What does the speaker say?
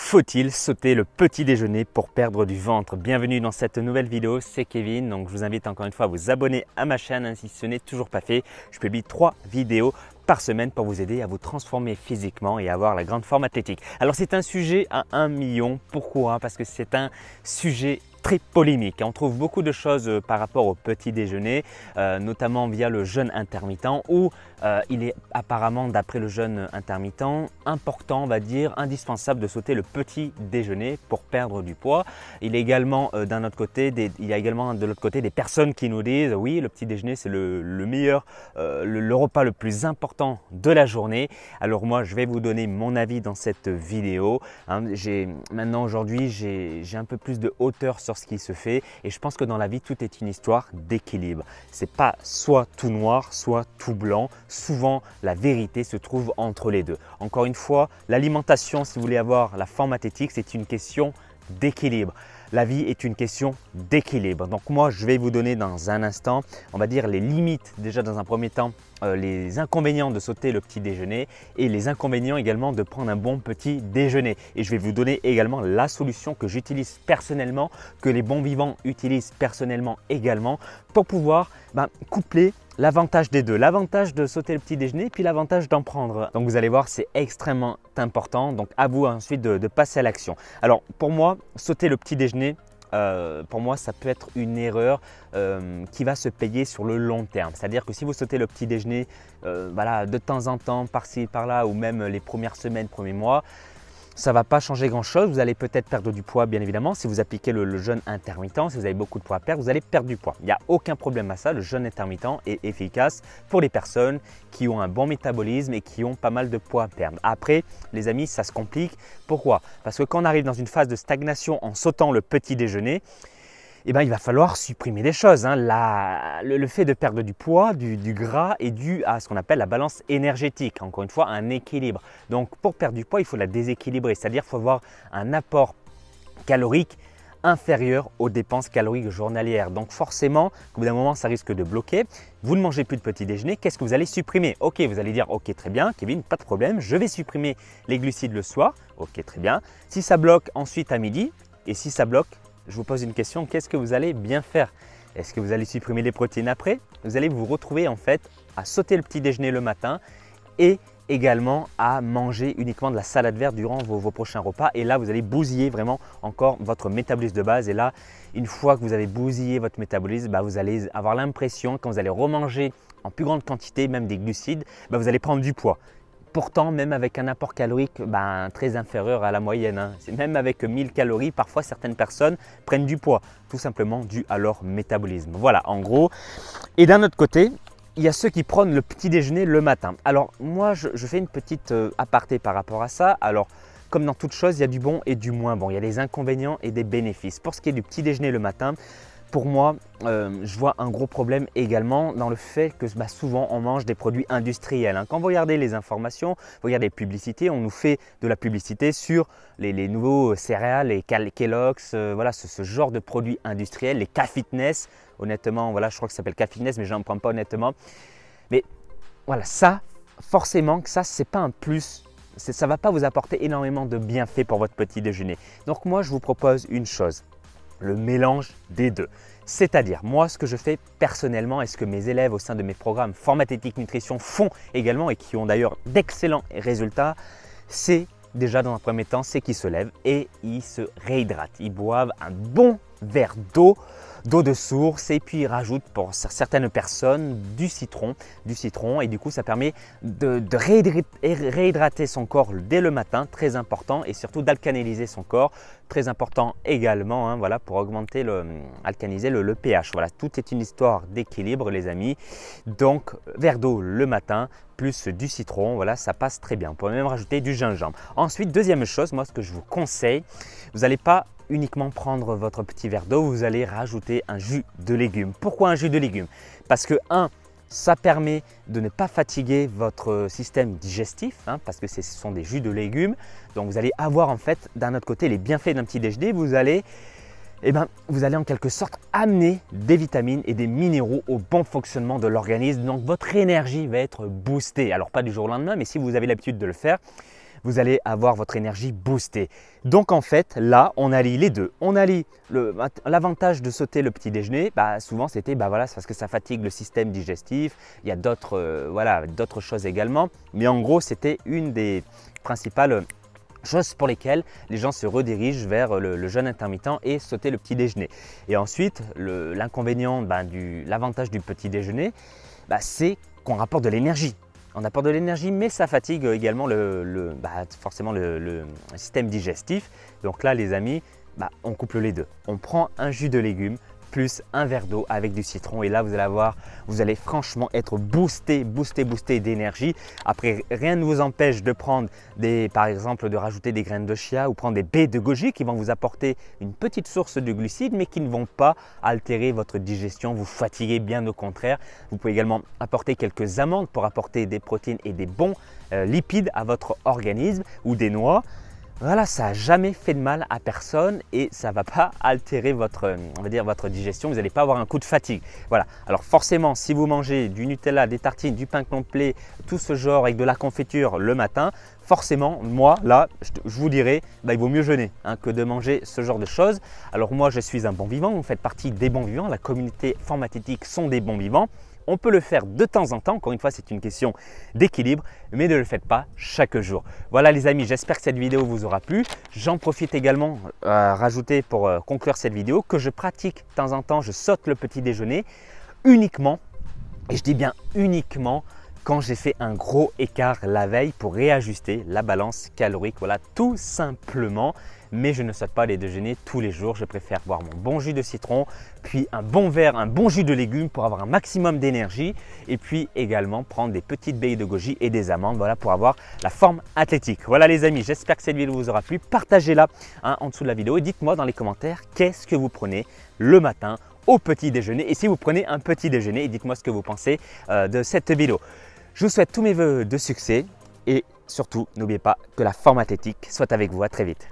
Faut-il sauter le petit déjeuner pour perdre du ventre? Bienvenue dans cette nouvelle vidéo, c'est Kevin. Donc je vous invite encore une fois à vous abonner à ma chaîne si ce n'est toujours pas fait. Je publie 3 vidéos par semaine pour vous aider à vous transformer physiquement et à avoir la grande forme athlétique. Alors c'est un sujet à 1 million. Pourquoi? Parce que c'est un sujet très polémique. On trouve beaucoup de choses par rapport au petit déjeuner, notamment via le jeûne intermittent où il est apparemment, d'après le jeûne intermittent, important, on va dire, indispensable de sauter le petit déjeuner pour perdre du poids. Il y a également de l'autre côté des personnes qui nous disent oui, le petit déjeuner c'est le meilleur, le repas le plus important de la journée. Alors moi je vais vous donner mon avis dans cette vidéo. Maintenant aujourd'hui j'ai un peu plus de hauteur sur ce qui se fait et je pense que dans la vie tout est une histoire d'équilibre. C'est pas soit tout noir soit tout blanc. Souvent la vérité se trouve entre les deux. Encore une fois, l'alimentation, si vous voulez avoir la forme athlétique, c'est une question d'équilibre. La vie est une question d'équilibre. Donc moi, je vais vous donner dans un instant, on va dire les limites déjà dans un premier temps, les inconvénients de sauter le petit déjeuner et les inconvénients également de prendre un bon petit déjeuner. Et je vais vous donner également la solution que j'utilise personnellement, que les bons vivants utilisent personnellement également pour pouvoir coupler l'avantage des deux, l'avantage de sauter le petit déjeuner puis l'avantage d'en prendre. Donc vous allez voir, c'est extrêmement important. Donc à vous ensuite de passer à l'action. Alors pour moi, sauter le petit déjeuner, pour moi, ça peut être une erreur qui va se payer sur le long terme. C'est-à-dire que si vous sautez le petit déjeuner de temps en temps, par-ci, par-là, ou même les premières semaines, premiers mois, ça ne va pas changer grand-chose. Vous allez peut-être perdre du poids, bien évidemment. Si vous appliquez le jeûne intermittent, si vous avez beaucoup de poids à perdre, vous allez perdre du poids. Il n'y a aucun problème à ça. Le jeûne intermittent est efficace pour les personnes qui ont un bon métabolisme et qui ont pas mal de poids à perdre. Après, les amis, ça se complique. Pourquoi? Parce que quand on arrive dans une phase de stagnation en sautant le petit déjeuner, il va falloir supprimer des choses. Le fait de perdre du poids, du gras est dû à ce qu'on appelle la balance énergétique. Encore une fois, un équilibre. Donc pour perdre du poids, il faut la déséquilibrer. C'est-à-dire qu'il faut avoir un apport calorique inférieur aux dépenses caloriques journalières. Donc forcément, au bout d'un moment, ça risque de bloquer. Vous ne mangez plus de petit déjeuner. Qu'est-ce que vous allez supprimer? Ok, vous allez dire, ok, très bien, Kevin, pas de problème. Je vais supprimer les glucides le soir. Ok, très bien. Si ça bloque ensuite à midi et si ça bloque, je vous pose une question, qu'est-ce que vous allez bien faire? Est-ce que vous allez supprimer les protéines après? Vous allez vous retrouver en fait à sauter le petit déjeuner le matin et également à manger uniquement de la salade verte durant vos prochains repas. Et là, vous allez bousiller vraiment encore votre métabolisme de base. Et là, une fois que vous avez bousillé votre métabolisme, vous allez avoir l'impression, quand vous allez remanger en plus grande quantité, même des glucides, vous allez prendre du poids. Pourtant, même avec un apport calorique très inférieur à la moyenne, même avec 1000 calories, parfois certaines personnes prennent du poids, tout simplement dû à leur métabolisme. Voilà, en gros. Et d'un autre côté, il y a ceux qui prennent le petit déjeuner le matin. Alors moi, je fais une petite aparté par rapport à ça. Alors, comme dans toute chose, il y a du bon et du moins bon. Il y a des inconvénients et des bénéfices. Pour ce qui est du petit déjeuner le matin, pour moi, je vois un gros problème également dans le fait que souvent on mange des produits industriels. Quand vous regardez les informations, vous regardez les publicités, on nous fait de la publicité sur les nouveaux céréales, les Kellogg's, ce genre de produits industriels, les K-Fitness. Honnêtement, je crois que ça s'appelle K-Fitness, mais je n'en prends pas honnêtement. Mais voilà, ça, forcément, ça, c'est pas un plus. Ça ne va pas vous apporter énormément de bienfaits pour votre petit déjeuner. Donc moi, je vous propose une chose. Le mélange des deux. C'est-à-dire, moi, ce que je fais personnellement et ce que mes élèves au sein de mes programmes Forme Athlétique Nutrition font également et qui ont d'ailleurs d'excellents résultats, c'est déjà dans un premier temps, c'est qu'ils se lèvent et ils se réhydratent. Ils boivent un bon verre d'eau de source et puis ils rajoutent pour certaines personnes du citron et du coup ça permet de réhydrater son corps dès le matin, très important, et surtout d'alcaliniser son corps, très important également pour augmenter alcaliniser le pH. Voilà, tout est une histoire d'équilibre les amis. Donc verre d'eau le matin plus du citron, voilà, ça passe très bien. On peut même rajouter du gingembre. Ensuite, deuxième chose, moi ce que je vous conseille, vous n'allez pas uniquement prendre votre petit verre d'eau, vous allez rajouter un jus de légumes. Pourquoi un jus de légumes? Parce que ça permet de ne pas fatiguer votre système digestif, parce que ce sont des jus de légumes. Donc vous allez avoir en fait d'un autre côté les bienfaits d'un petit déjeuner. Vous allez en quelque sorte amener des vitamines et des minéraux au bon fonctionnement de l'organisme. Donc votre énergie va être boostée. Alors pas du jour au lendemain, mais si vous avez l'habitude de le faire, vous allez avoir votre énergie boostée. Donc en fait, là, on allie les deux. On allie l'avantage de sauter le petit déjeuner, souvent c'était c'est parce que ça fatigue le système digestif. Il y a d'autres choses également. Mais en gros, c'était une des principales choses pour lesquelles les gens se redirigent vers le jeûne intermittent et sauter le petit déjeuner. Et ensuite, l'inconvénient, l'avantage du petit déjeuner, c'est qu'on rapporte de l'énergie. On apporte de l'énergie, mais ça fatigue également forcément le système digestif. Donc là, les amis, on couple les deux. On prend un jus de légumes plus un verre d'eau avec du citron et là vous allez franchement être boosté d'énergie. Après, rien ne vous empêche de prendre par exemple de rajouter des graines de chia ou prendre des baies de goji qui vont vous apporter une petite source de glucides mais qui ne vont pas altérer votre digestion, vous fatiguer, bien au contraire. Vous pouvez également apporter quelques amandes pour apporter des protéines et des bons lipides à votre organisme ou des noix. Voilà, ça n'a jamais fait de mal à personne et ça ne va pas altérer votre digestion. Vous n'allez pas avoir un coup de fatigue. Voilà. Alors forcément, si vous mangez du Nutella, des tartines, du pain complet, tout ce genre avec de la confiture le matin, forcément, moi, là, je vous dirais, il vaut mieux jeûner que de manger ce genre de choses. Alors moi, je suis un bon vivant. Vous faites partie des bons vivants. La communauté Formatétique sont des bons vivants. On peut le faire de temps en temps, encore une fois c'est une question d'équilibre, mais ne le faites pas chaque jour. Voilà les amis, j'espère que cette vidéo vous aura plu. J'en profite également à rajouter pour conclure cette vidéo que je pratique de temps en temps, je saute le petit déjeuner uniquement, et je dis bien uniquement, quand j'ai fait un gros écart la veille pour réajuster la balance calorique. Voilà, tout simplement. Mais je ne saute pas les déjeuners tous les jours. Je préfère boire mon bon jus de citron, puis un bon jus de légumes pour avoir un maximum d'énergie et puis également prendre des petites baies de goji et des amandes pour avoir la forme athlétique. Voilà les amis, j'espère que cette vidéo vous aura plu. Partagez-la en dessous de la vidéo et dites-moi dans les commentaires qu'est-ce que vous prenez le matin au petit déjeuner et si vous prenez un petit déjeuner et dites-moi ce que vous pensez de cette vidéo. Je vous souhaite tous mes vœux de succès et surtout n'oubliez pas que la forme athlétique soit avec vous. À très vite.